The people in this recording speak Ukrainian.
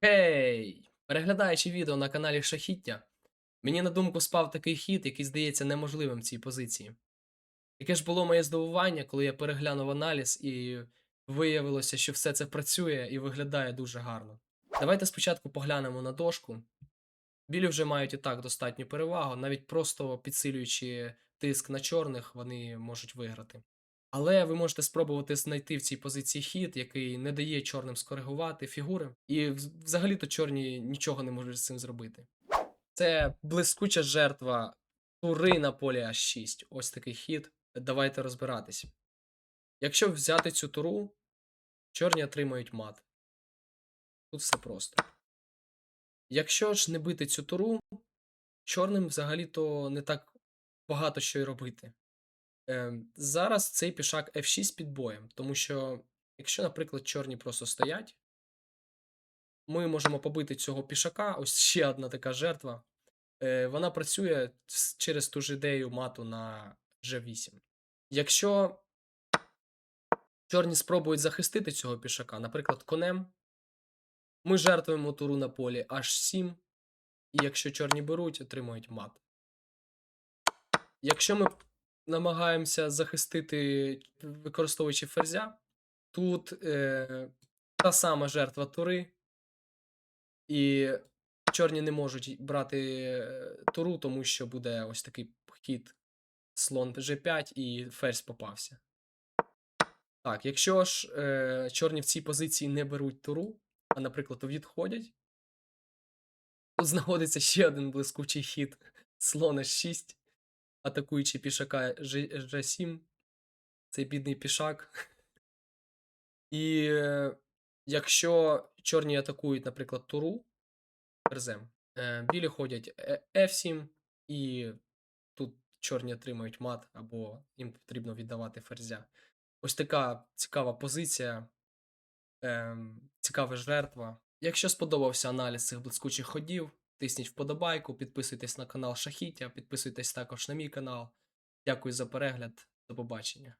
Гей! Переглядаючи відео на каналі Шахіття, мені на думку спав такий хід, який здається неможливим в цій позиції. Яке ж було моє здивування, коли я переглянув аналіз і виявилося, що все це працює і виглядає дуже гарно. Давайте спочатку поглянемо на дошку. Білі вже мають і так достатню перевагу, навіть просто підсилюючи тиск на чорних, вони можуть виграти. Але ви можете спробувати знайти в цій позиції хід, який не дає чорним скоригувати фігури, і взагалі-то чорні нічого не можуть з цим зробити. Це блискуча жертва тури на полі H6. Ось такий хід. Давайте розбиратись. Якщо взяти цю туру, чорні отримають мат. Тут все просто. Якщо ж не бити цю туру, чорним взагалі-то не так багато що й робити. Зараз цей пішак F6 під боєм, тому що, якщо, наприклад, чорні просто стоять, ми можемо побити цього пішака, ось ще одна така жертва. Вона працює через ту ж ідею мату на G8. Якщо чорні спробують захистити цього пішака, наприклад, конем, ми жертвуємо туру на полі H7, і якщо чорні беруть, отримують мат. Якщо ми намагаємося захистити, використовуючи ферзя, тут та сама жертва тури, і чорні не можуть брати туру, тому що буде ось такий хід слон G5 і ферзь попався. Так, якщо ж чорні в цій позиції не беруть туру, а, наприклад, відходять, тут знаходиться ще один блискучий хід слон H6, атакуючи пішака G7, цей бідний пішак. І якщо чорні атакують, наприклад, туру ферзем, білі ходять F7, і тут чорні отримають мат, або їм потрібно віддавати ферзя. Ось така цікава позиція, цікава жертва. Якщо сподобався аналіз цих блискучих ходів, тисніть вподобайку, підписуйтесь на канал Шахіття, підписуйтесь також на мій канал. Дякую за перегляд, до побачення.